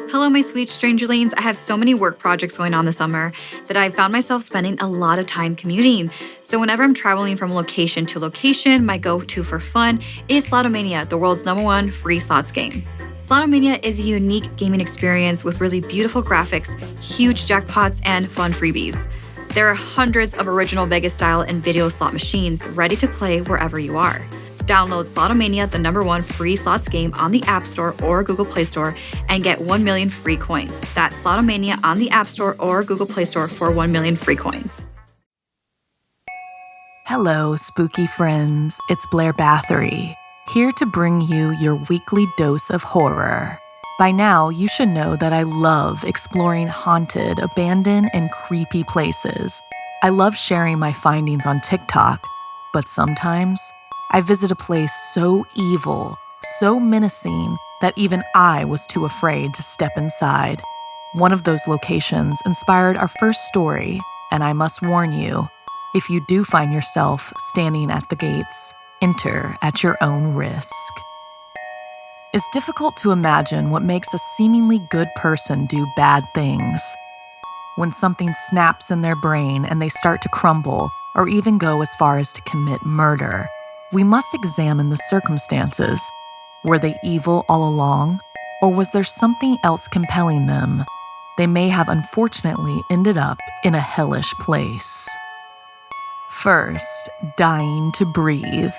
Hello, my sweet strangerlings. I have so many work projects going on this summer that I found myself spending a lot of time commuting. So whenever I'm traveling from location to location, my go-to for fun is Slotomania, the world's #1 free slots game. Slotomania is a unique gaming experience with really beautiful graphics, huge jackpots, and fun freebies. There are hundreds of original Vegas-style and video slot machines ready to play wherever you are. Download Slotomania, the #1 free slots game on the App Store or Google Play Store and get 1 million free coins. That's Slotomania on the App Store or Google Play Store for 1 million free coins. Hello, spooky friends. It's Blair Bathory, here to bring you your weekly dose of horror. By now, you should know that I love exploring haunted, abandoned, and creepy places. I love sharing my findings on TikTok, but sometimes I visit a place so evil, so menacing, that even I was too afraid to step inside. One of those locations inspired our first story, and I must warn you, if you do find yourself standing at the gates, enter at your own risk. It's difficult to imagine what makes a seemingly good person do bad things. When something snaps in their brain and they start to crumble, or even go as far as to commit murder, we must examine the circumstances. Were they evil all along, or was there something else compelling them? They may have unfortunately ended up in a hellish place. First, dying to breathe,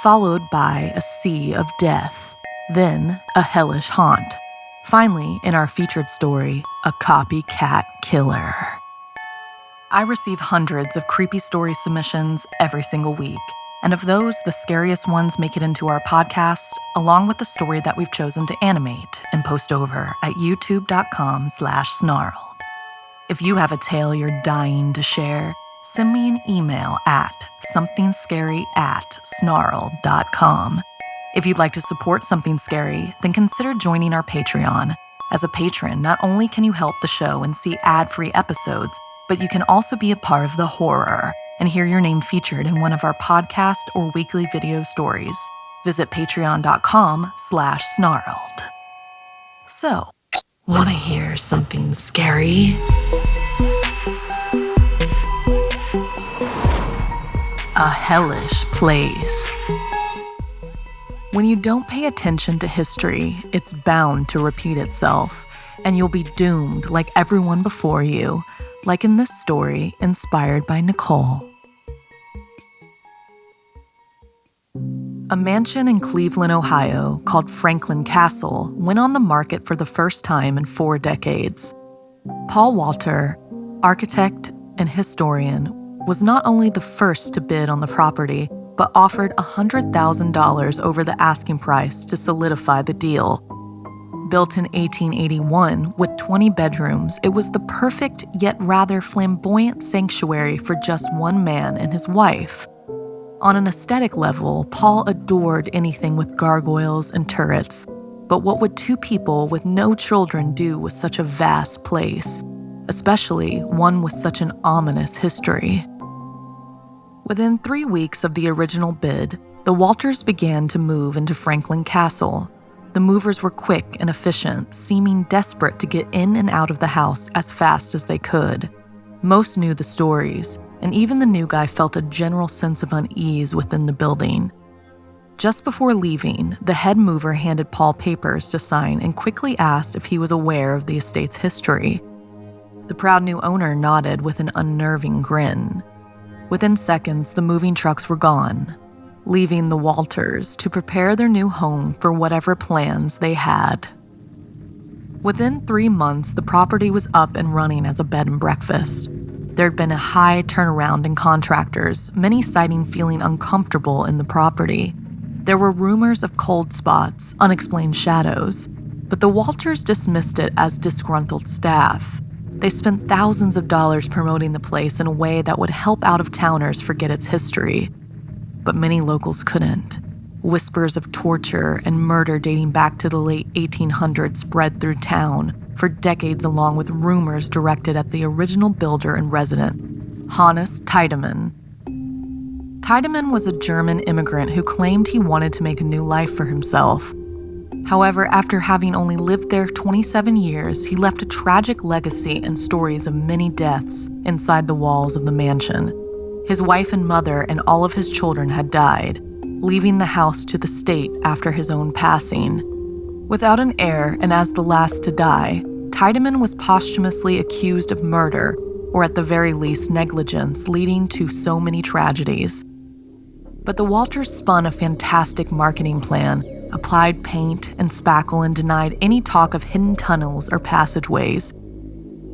followed by a sea of death, then a hellish haunt. Finally, in our featured story, a copycat killer. I receive hundreds of creepy story submissions every single week. And of those, the scariest ones make it into our podcast, along with the story that we've chosen to animate and post over at youtube.com/snarled. If you have a tale you're dying to share, send me an email at somethingscary@snarled.com. If you'd like to support Something Scary, then consider joining our Patreon. As a patron, not only can you help the show and see ad-free episodes, but you can also be a part of the horror and hear your name featured in one of our podcast or weekly video stories. Visit patreon.com/snarled. So, want to hear something scary? A hellish place. When you don't pay attention to history, it's bound to repeat itself, and you'll be doomed like everyone before you, like in this story inspired by Nicole. A mansion in Cleveland, Ohio, called Franklin Castle, went on the market for the first time in 4 decades. Paul Walter, architect and historian, was not only the first to bid on the property, but offered $100,000 over the asking price to solidify the deal. Built in 1881 with 20 bedrooms, it was the perfect yet rather flamboyant sanctuary for just one man and his wife. On an aesthetic level, Paul adored anything with gargoyles and turrets. But what would 2 people with no children do with such a vast place, especially one with such an ominous history? Within 3 weeks of the original bid, the Walters began to move into Franklin Castle. The movers were quick and efficient, seeming desperate to get in and out of the house as fast as they could. Most knew the stories, and even the new guy felt a general sense of unease within the building. Just before leaving, the head mover handed Paul papers to sign and quickly asked if he was aware of the estate's history. The proud new owner nodded with an unnerving grin. Within seconds, the moving trucks were gone, leaving the Walters to prepare their new home for whatever plans they had. Within 3 months, the property was up and running as a bed and breakfast. There'd been a high turnaround in contractors, many citing feeling uncomfortable in the property. There were rumors of cold spots, unexplained shadows, but the Walters dismissed it as disgruntled staff. They spent thousands of dollars promoting the place in a way that would help out-of-towners forget its history. But many locals couldn't. Whispers of torture and murder dating back to the late 1800s spread through town for decades, along with rumors directed at the original builder and resident, Hannes Tiedemann. Tiedemann was a German immigrant who claimed he wanted to make a new life for himself. However, after having only lived there 27 years, he left a tragic legacy and stories of many deaths inside the walls of the mansion. His wife and mother and all of his children had died, leaving the house to the state after his own passing. Without an heir and as the last to die, Tiedemann was posthumously accused of murder, or at the very least negligence, leading to so many tragedies. But the Walters spun a fantastic marketing plan, applied paint and spackle, and denied any talk of hidden tunnels or passageways.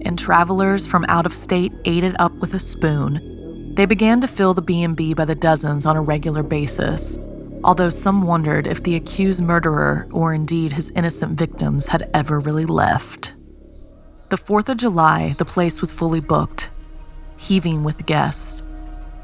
And travelers from out of state ate it up with a spoon. They began to fill the B&B by the dozens on a regular basis, although some wondered if the accused murderer, or indeed his innocent victims, had ever really left. The 4th of July, the place was fully booked, heaving with guests.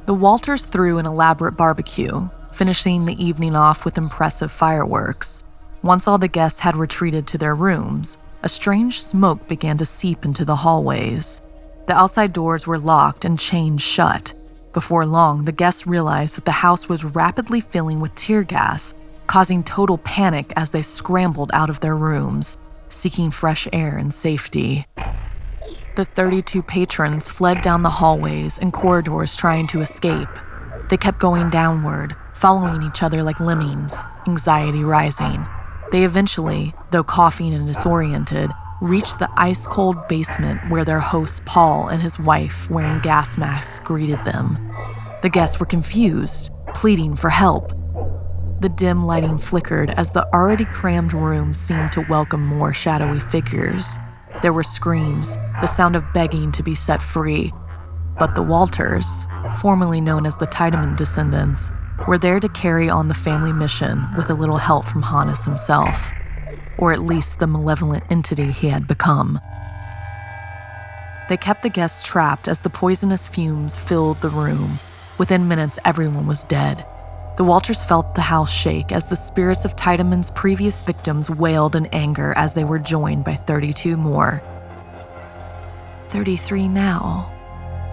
The Walters threw an elaborate barbecue, finishing the evening off with impressive fireworks. Once all the guests had retreated to their rooms, a strange smoke began to seep into the hallways. The outside doors were locked and chained shut. Before long, the guests realized that the house was rapidly filling with tear gas, causing total panic as they scrambled out of their rooms, seeking fresh air and safety. The 32 patrons fled down the hallways and corridors trying to escape. They kept going downward, following each other like lemmings, anxiety rising. They eventually, though coughing and disoriented, reached the ice-cold basement where their host Paul and his wife, wearing gas masks, greeted them. The guests were confused, pleading for help. The dim lighting flickered as the already crammed room seemed to welcome more shadowy figures. There were screams, the sound of begging to be set free. But the Walters, formerly known as the Tiedemann descendants, were there to carry on the family mission with a little help from Hannes himself, or at least the malevolent entity he had become. They kept the guests trapped as the poisonous fumes filled the room. Within minutes, everyone was dead. The Walters felt the house shake as the spirits of Tiedemann's previous victims wailed in anger as they were joined by 32 more. 33 now,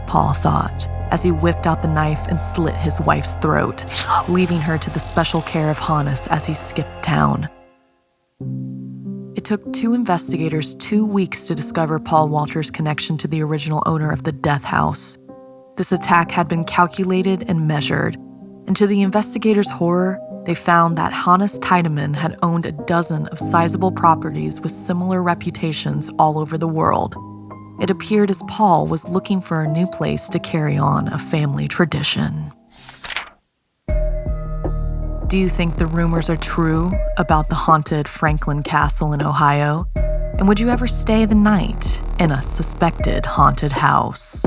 Paul thought, as he whipped out the knife and slit his wife's throat, leaving her to the special care of Hannes as he skipped town. It took 2 investigators 2 weeks to discover Paul Walters' connection to the original owner of the death house. This attack had been calculated and measured, and to the investigators' horror, they found that Hannes Tiedemann had owned a dozen of sizable properties with similar reputations all over the world. It appeared as Paul was looking for a new place to carry on a family tradition. Do you think the rumors are true about the haunted Franklin Castle in Ohio? And would you ever stay the night in a suspected haunted house?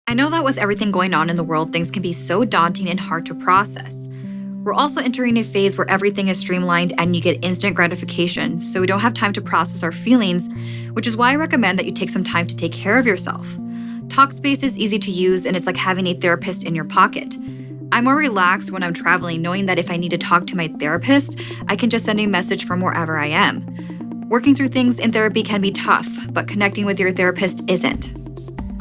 I know that with everything going on in the world, things can be so daunting and hard to process. We're also entering a phase where everything is streamlined and you get instant gratification, so we don't have time to process our feelings, which is why I recommend that you take some time to take care of yourself. Talkspace is easy to use, and it's like having a therapist in your pocket. I'm more relaxed when I'm traveling, knowing that if I need to talk to my therapist, I can just send a message from wherever I am. Working through things in therapy can be tough, but connecting with your therapist isn't.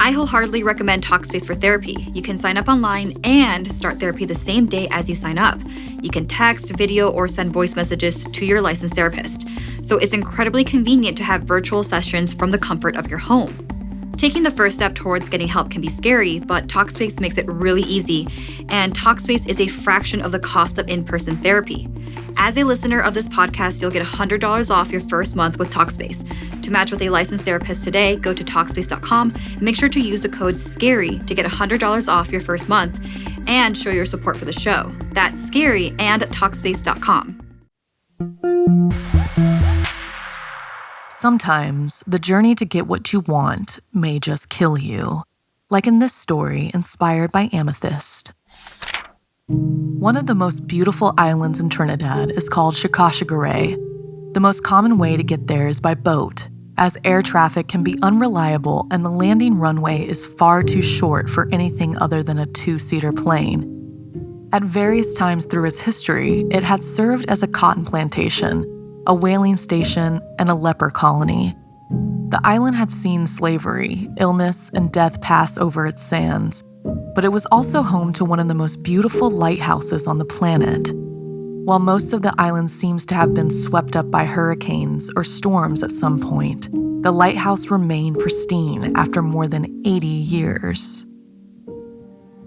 I wholeheartedly recommend Talkspace for therapy. You can sign up online and start therapy the same day as you sign up. You can text, video, or send voice messages to your licensed therapist. So it's incredibly convenient to have virtual sessions from the comfort of your home. Taking the first step towards getting help can be scary, but Talkspace makes it really easy, and Talkspace is a fraction of the cost of in-person therapy. As a listener of this podcast, you'll get $100 off your first month with Talkspace. To match with a licensed therapist today, go to Talkspace.com and make sure to use the code SCARY to get $100 off your first month and show your support for the show. That's SCARY and Talkspace.com. Sometimes the journey to get what you want may just kill you, like in this story inspired by Amethyst. One of the most beautiful islands in Trinidad is called Shikashigare. The most common way to get there is by boat, as air traffic can be unreliable and the landing runway is far too short for anything other than a 2-seater plane. At various times through its history, it had served as a cotton plantation, a whaling station, and a leper colony. The island had seen slavery, illness, and death pass over its sands, but it was also home to one of the most beautiful lighthouses on the planet. While most of the island seems to have been swept up by hurricanes or storms at some point, the lighthouse remained pristine after more than 80 years.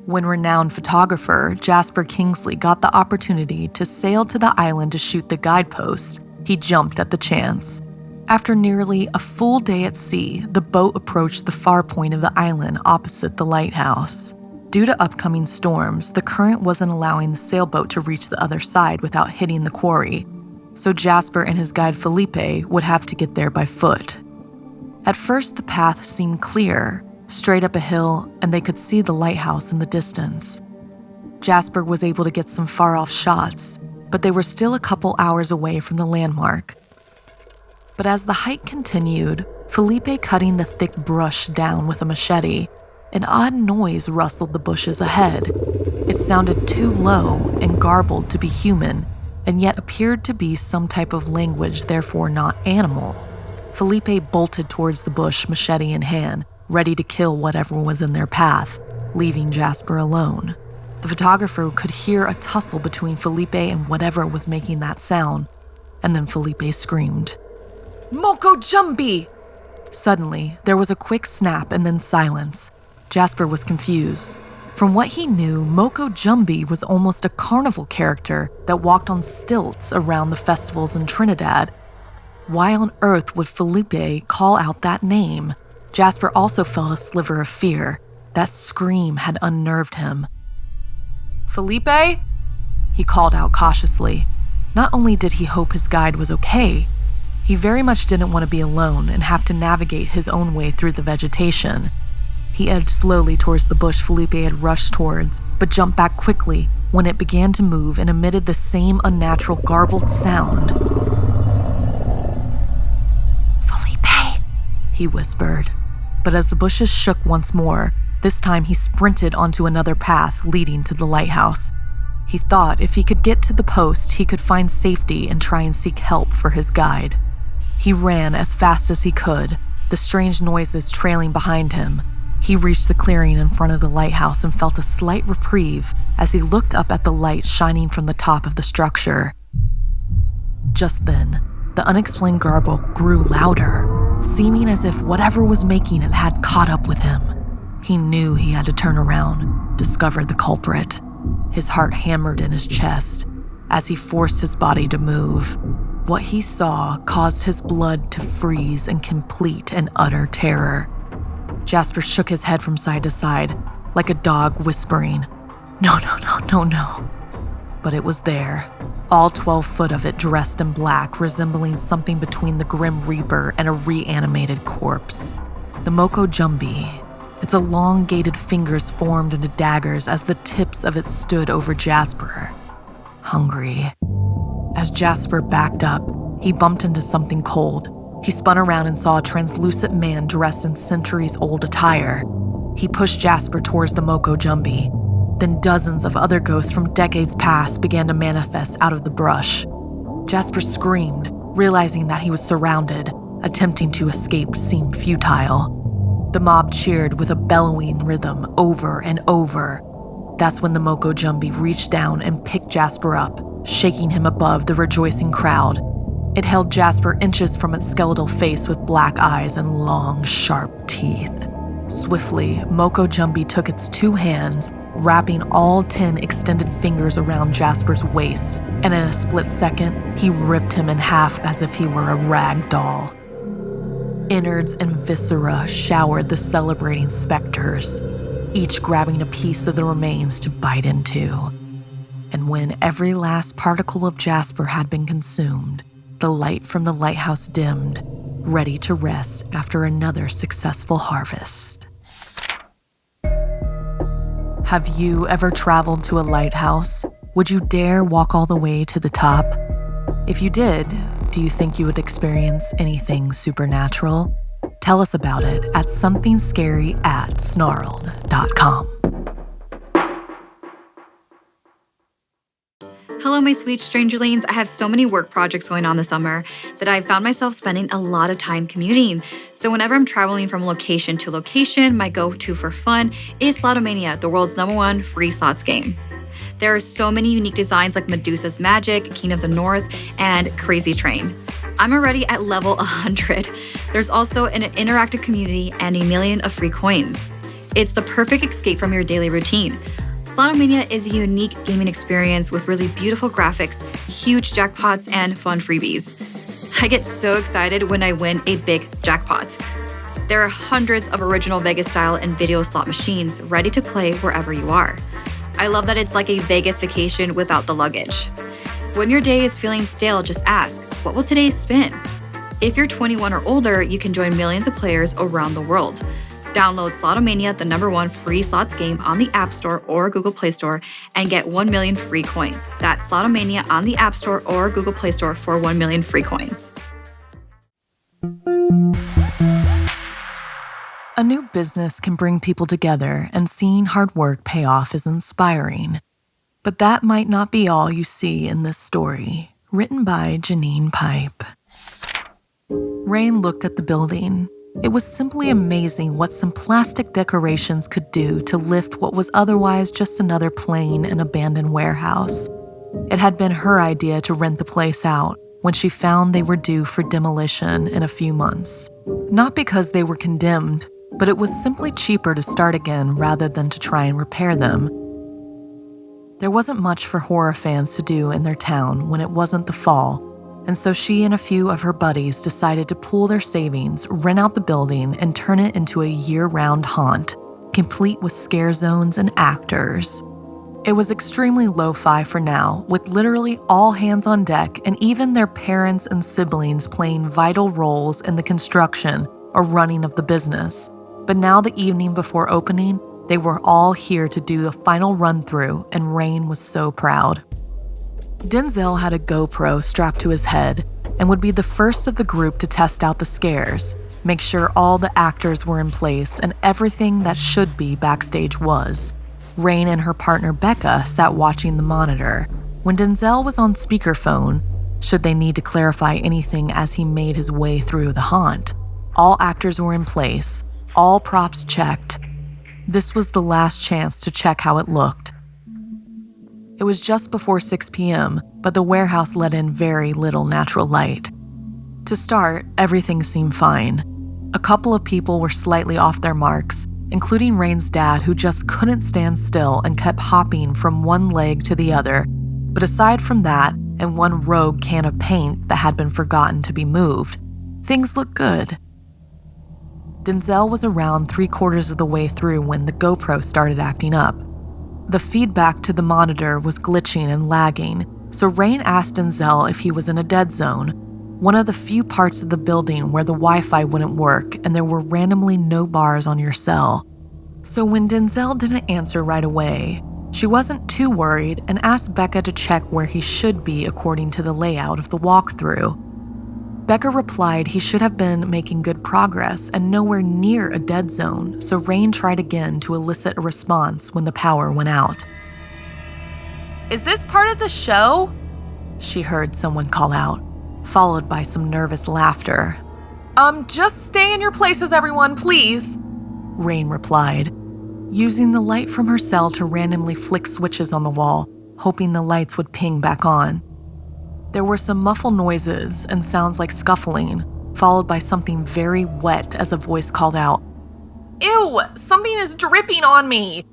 When renowned photographer Jasper Kingsley got the opportunity to sail to the island to shoot the guidepost, he jumped at the chance. After nearly a full day at sea, the boat approached the far point of the island opposite the lighthouse. Due to upcoming storms, the current wasn't allowing the sailboat to reach the other side without hitting the quarry, so Jasper and his guide Felipe would have to get there by foot. At first, the path seemed clear, straight up a hill, and they could see the lighthouse in the distance. Jasper was able to get some far-off shots, but they were still a couple hours away from the landmark. But as the hike continued, Felipe cutting the thick brush down with a machete, an odd noise rustled the bushes ahead. It sounded too low and garbled to be human, and yet appeared to be some type of language, therefore not animal. Felipe bolted towards the bush, machete in hand, ready to kill whatever was in their path, leaving Jasper alone. The photographer could hear a tussle between Felipe and whatever was making that sound, and then Felipe screamed, "Moko Jumbi!" Suddenly, there was a quick snap and then silence. Jasper was confused. From what he knew, Moko Jumbi was almost a carnival character that walked on stilts around the festivals in Trinidad. Why on earth would Felipe call out that name? Jasper also felt a sliver of fear. That scream had unnerved him. "Felipe?" he called out cautiously. Not only did he hope his guide was okay, he very much didn't want to be alone and have to navigate his own way through the vegetation. He edged slowly towards the bush Felipe had rushed towards, but jumped back quickly when it began to move and emitted the same unnatural garbled sound. "Felipe," he whispered. But as the bushes shook once more, this time he sprinted onto another path leading to the lighthouse. He thought if he could get to the post, he could find safety and try and seek help for his guide. He ran as fast as he could, the strange noises trailing behind him. He reached the clearing in front of the lighthouse and felt a slight reprieve as he looked up at the light shining from the top of the structure. Just then, the unexplained garble grew louder, seeming as if whatever was making it had caught up with him. He knew he had to turn around, discover the culprit. His heart hammered in his chest as he forced his body to move. What he saw caused his blood to freeze in complete and utter terror. Jasper shook his head from side to side, like a dog whispering, "No, no, no, no, no." But it was there, all 12 foot of it dressed in black, resembling something between the Grim Reaper and a reanimated corpse. The Moko Jumbi. Its elongated fingers formed into daggers as the tips of it stood over Jasper. Hungry. As Jasper backed up, he bumped into something cold. He spun around and saw a translucent man dressed in centuries-old attire. He pushed Jasper towards the Moko Jumbi. Then dozens of other ghosts from decades past began to manifest out of the brush. Jasper screamed, realizing that he was surrounded. Attempting to escape seemed futile. The mob cheered with a bellowing rhythm over and over. That's when the Moko Jumbi reached down and picked Jasper up, shaking him above the rejoicing crowd. It held Jasper inches from its skeletal face with black eyes and long, sharp teeth. Swiftly, Moko Jumbi took its 2 hands, wrapping all 10 extended fingers around Jasper's waist, and in a split second, he ripped him in half as if he were a rag doll. Innards and viscera showered the celebrating specters, each grabbing a piece of the remains to bite into. And when every last particle of Jasper had been consumed, the light from the lighthouse dimmed, ready to rest after another successful harvest. Have you ever traveled to a lighthouse? Would you dare walk all the way to the top? If you did, do you think you would experience anything supernatural? Tell us about it at SomethingScary@snarled.com. Hello, my sweet strangerlings. I have so many work projects going on this summer that I found myself spending a lot of time commuting. So whenever I'm traveling from location to location, my go-to for fun is Slotomania, the world's #1 free slots game. There are so many unique designs like Medusa's Magic, King of the North, and Crazy Train. I'm already at level 100. There's also an interactive community and 1,000,000 of free coins. It's the perfect escape from your daily routine. Slotomania is a unique gaming experience with really beautiful graphics, huge jackpots, and fun freebies. I get so excited when I win a big jackpot. There are hundreds of original Vegas-style and video slot machines ready to play wherever you are. I love that it's like a Vegas vacation without the luggage. When your day is feeling stale, just ask, what will today spin? If you're 21 or older, you can join millions of players around the world. Download Slotomania, the #1 free slots game on the App Store or Google Play Store and get 1,000,000 free coins. That's Slotomania on the App Store or Google Play Store for 1,000,000 free coins. A new business can bring people together, and seeing hard work pay off is inspiring. But that might not be all you see in this story, written by Janine Pipe. Rain looked at the building. It was simply amazing what some plastic decorations could do to lift what was otherwise just another plain and abandoned warehouse. It had been her idea to rent the place out when she found they were due for demolition in a few months. Not because they were condemned, but it was simply cheaper to start again rather than to try and repair them. There wasn't much for horror fans to do in their town when it wasn't the fall, and so she and a few of her buddies decided to pool their savings, rent out the building, and turn it into a year-round haunt, complete with scare zones and actors. It was extremely lo-fi for now, with literally all hands on deck and even their parents and siblings playing vital roles in the construction or running of the business. But now the evening before opening, they were all here to do the final run-through, and Rain was so proud. Denzel had a GoPro strapped to his head and would be the first of the group to test out the scares, make sure all the actors were in place and everything that should be backstage was. Rain and her partner Becca sat watching the monitor. When Denzel was on speakerphone, should they need to clarify anything as he made his way through the haunt, all actors were in place, all props checked. This was the last chance to check how it looked. It was just before 6 p.m., but the warehouse let in very little natural light. To start, everything seemed fine. A couple of people were slightly off their marks, including Rain's dad, who just couldn't stand still and kept hopping from one leg to the other. But aside from that, and one rogue can of paint that had been forgotten to be moved, things looked good. Denzel was around 3/4 of the way through when the GoPro started acting up. The feedback to the monitor was glitching and lagging, so Rain asked Denzel if he was in a dead zone, one of the few parts of the building where the Wi-Fi wouldn't work and there were randomly no bars on your cell. So when Denzel didn't answer right away, she wasn't too worried and asked Becca to check where he should be according to the layout of the walkthrough. Becca replied he should have been making good progress and nowhere near a dead zone, so Rain tried again to elicit a response when the power went out. "Is this part of the show?" she heard someone call out, followed by some nervous laughter. Just stay in your places, everyone, please," Rain replied, using the light from her cell to randomly flick switches on the wall, hoping the lights would ping back on. There were some muffled noises and sounds like scuffling, followed by something very wet as a voice called out, "Ew, something is dripping on me."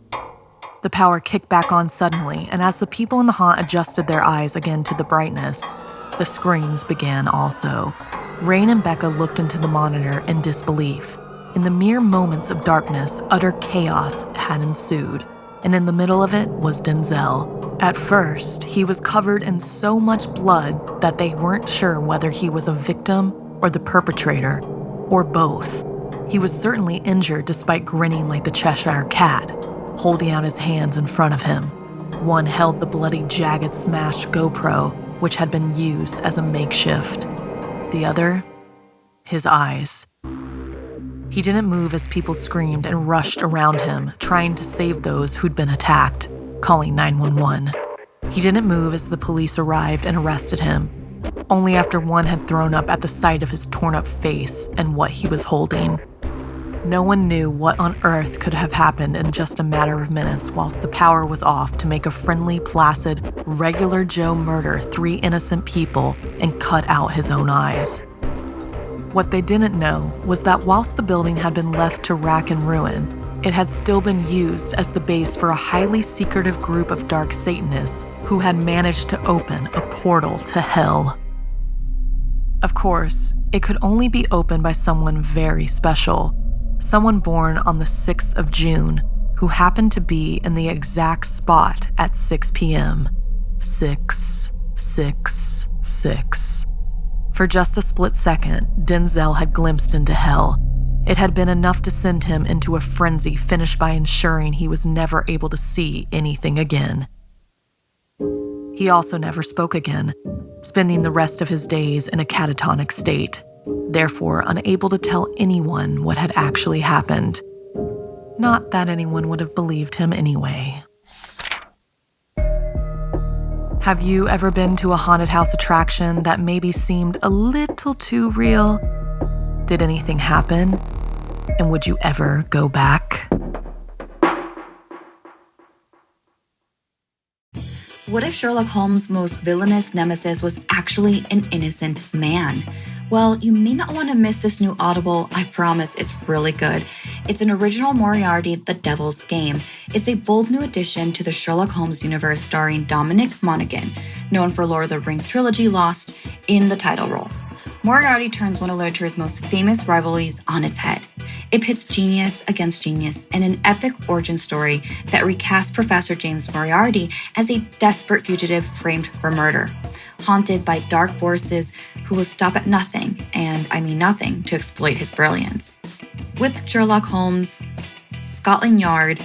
The power kicked back on suddenly, and as the people in the haunt adjusted their eyes again to the brightness, the screams began also. Rain and Becca looked into the monitor in disbelief. In the mere moments of darkness, utter chaos had ensued, and in the middle of it was Denzel. At first, he was covered in so much blood that they weren't sure whether he was a victim or the perpetrator, or both. He was certainly injured despite grinning like the Cheshire Cat, holding out his hands in front of him. One held the bloody, jagged, smashed GoPro, which had been used as a makeshift. The other, his eyes. He didn't move as people screamed and rushed around him, trying to save those who'd been attacked, calling 911. He didn't move as the police arrived and arrested him, only after one had thrown up at the sight of his torn-up face and what he was holding. No one knew what on earth could have happened in just a matter of minutes whilst the power was off to make a friendly, placid, regular Joe murder 3 innocent people and cut out his own eyes. What they didn't know was that whilst the building had been left to rack and ruin, it had still been used as the base for a highly secretive group of dark Satanists who had managed to open a portal to hell. Of course, it could only be opened by someone very special, someone born on the 6th of June who happened to be in the exact spot at 6 p.m. 666. For just a split second, Denzel had glimpsed into hell. It had been enough to send him into a frenzy finished by ensuring he was never able to see anything again. He also never spoke again, spending the rest of his days in a catatonic state, therefore unable to tell anyone what had actually happened. Not that anyone would have believed him anyway. Have you ever been to a haunted house attraction that maybe seemed a little too real? Did anything happen? And would you ever go back? What if Sherlock Holmes' most villainous nemesis was actually an innocent man? Well, you may not want to miss this new Audible. I promise it's really good. It's an original Moriarty, The Devil's Game. It's a bold new addition to the Sherlock Holmes universe starring Dominic Monaghan, known for Lord of the Rings trilogy Lost, in the title role. Moriarty turns one of literature's most famous rivalries on its head. It pits genius against genius in an epic origin story that recasts Professor James Moriarty as a desperate fugitive framed for murder, haunted by dark forces who will stop at nothing, and I mean nothing, to exploit his brilliance. With Sherlock Holmes, Scotland Yard,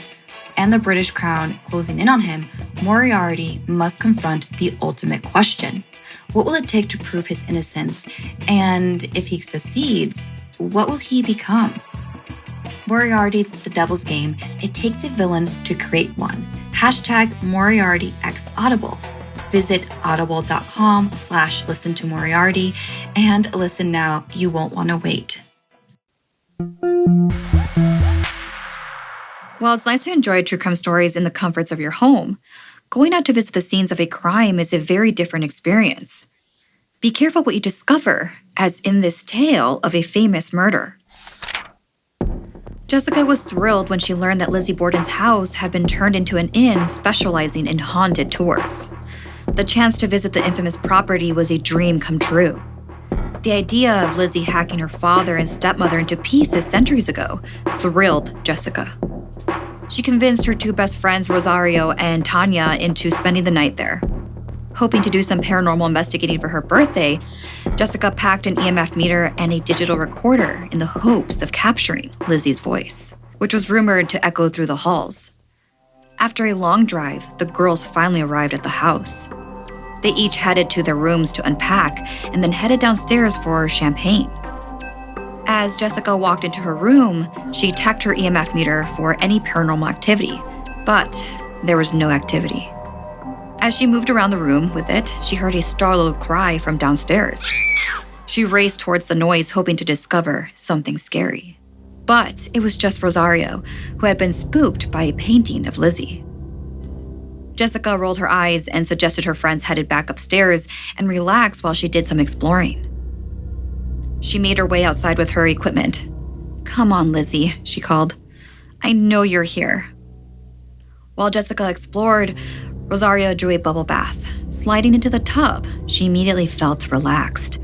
and the British Crown closing in on him, Moriarty must confront the ultimate question. What will it take to prove his innocence? And if he succeeds, what will he become? Moriarty, The Devil's Game, it takes a villain to create one. #MoriartyXAudible. Visit audible.com/listen to Moriarty and listen now. You won't want to wait. While it's nice to enjoy true crime stories in the comforts of your home, going out to visit the scenes of a crime is a very different experience. Be careful what you discover, as in this tale of a famous murder. Jessica was thrilled when she learned that Lizzie Borden's house had been turned into an inn specializing in haunted tours. The chance to visit the infamous property was a dream come true. The idea of Lizzie hacking her father and stepmother into pieces centuries ago thrilled Jessica. She convinced her 2 best friends, Rosario and Tanya, into spending the night there. Hoping to do some paranormal investigating for her birthday, Jessica packed an EMF meter and a digital recorder in the hopes of capturing Lizzie's voice, which was rumored to echo through the halls. After a long drive, the girls finally arrived at the house. They each headed to their rooms to unpack and then headed downstairs for champagne. As Jessica walked into her room, she checked her EMF meter for any paranormal activity, but there was no activity. As she moved around the room with it, she heard a startled cry from downstairs. She raced towards the noise, hoping to discover something scary. But it was just Rosario, who had been spooked by a painting of Lizzie. Jessica rolled her eyes and suggested her friends headed back upstairs and relax while she did some exploring. She made her way outside with her equipment. "Come on, Lizzie," she called. "I know you're here." While Jessica explored, Rosario drew a bubble bath. Sliding into the tub, she immediately felt relaxed.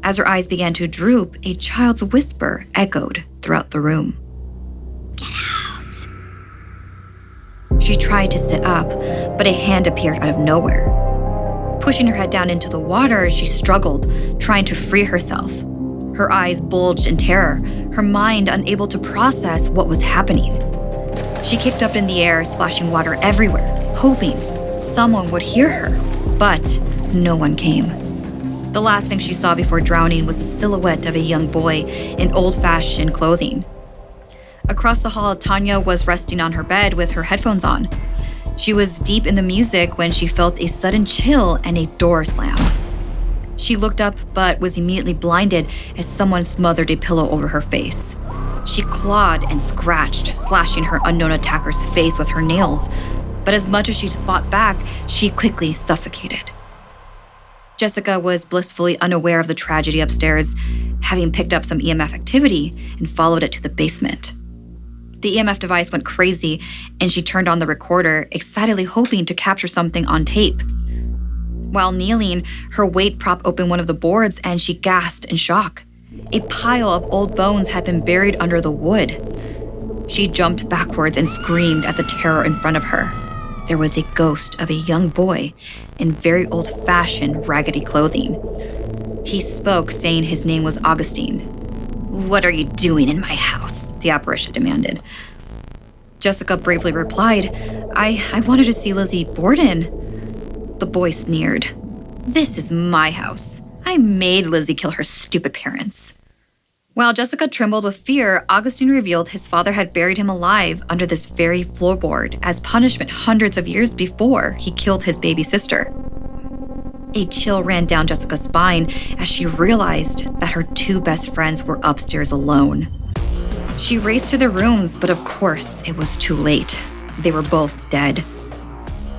As her eyes began to droop, a child's whisper echoed throughout the room. "Get out." She tried to sit up, but a hand appeared out of nowhere. Pushing her head down into the water, she struggled, trying to free herself. Her eyes bulged in terror, her mind unable to process what was happening. She kicked up in the air, splashing water everywhere, hoping someone would hear her, but no one came. The last thing she saw before drowning was the silhouette of a young boy in old-fashioned clothing. Across the hall, Tanya was resting on her bed with her headphones on. She was deep in the music when she felt a sudden chill and a door slam. She looked up but was immediately blinded as someone smothered a pillow over her face. She clawed and scratched, slashing her unknown attacker's face with her nails, but as much as she fought back, she quickly suffocated. Jessica was blissfully unaware of the tragedy upstairs, having picked up some EMF activity and followed it to the basement. The EMF device went crazy, and she turned on the recorder, excitedly hoping to capture something on tape. While kneeling, her weight propped open one of the boards and she gasped in shock. A pile of old bones had been buried under the wood. She jumped backwards and screamed at the terror in front of her. There was a ghost of a young boy in very old-fashioned, raggedy clothing. He spoke, saying his name was Augustine. "What are you doing in my house?" the apparition demanded. Jessica bravely replied, I wanted to see Lizzie Borden." The boy sneered. "This is my house. I made Lizzie kill her stupid parents." While Jessica trembled with fear, Augustine revealed his father had buried him alive under this very floorboard as punishment hundreds of years before he killed his baby sister. A chill ran down Jessica's spine as she realized that her two best friends were upstairs alone. She raced to their rooms, but of course it was too late. They were both dead.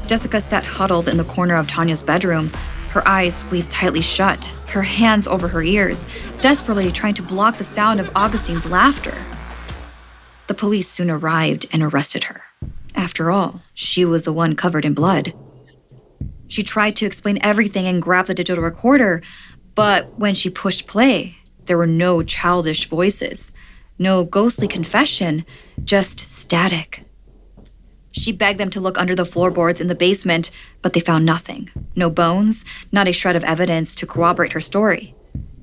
Jessica sat huddled in the corner of Tanya's bedroom, her eyes squeezed tightly shut, her hands over her ears, desperately trying to block the sound of Augustine's laughter. The police soon arrived and arrested her. After all, she was the one covered in blood. She tried to explain everything and grab the digital recorder, but when she pushed play, there were no childish voices, no ghostly confession, just static. She begged them to look under the floorboards in the basement, but they found nothing. No bones, not a shred of evidence to corroborate her story.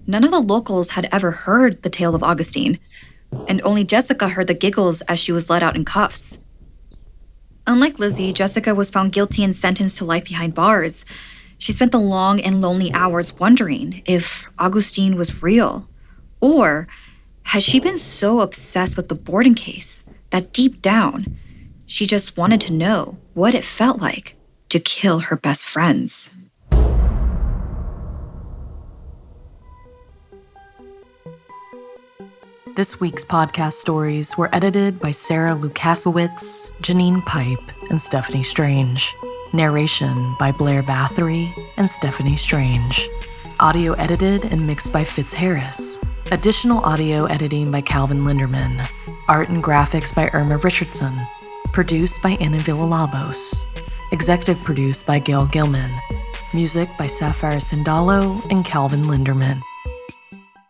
None of the locals had ever heard the tale of Augustine, and only Jessica heard the giggles as she was let out in cuffs. Unlike Lizzie, Jessica was found guilty and sentenced to life behind bars. She spent the long and lonely hours wondering if Augustine was real, or had she been so obsessed with the Borden case that deep down, she just wanted to know what it felt like to kill her best friends. This week's podcast stories were edited by Sarah Lukasiewicz, Janine Pipe, and Stephanie Strange. Narration by Blair Bathory and Stephanie Strange. Audio edited and mixed by Fitz Harris. Additional audio editing by Calvin Linderman. Art and graphics by Irma Richardson. Produced by Anna Villalobos. Executive produced by Gail Gilman. Music by Sapphire Sindalo and Calvin Linderman.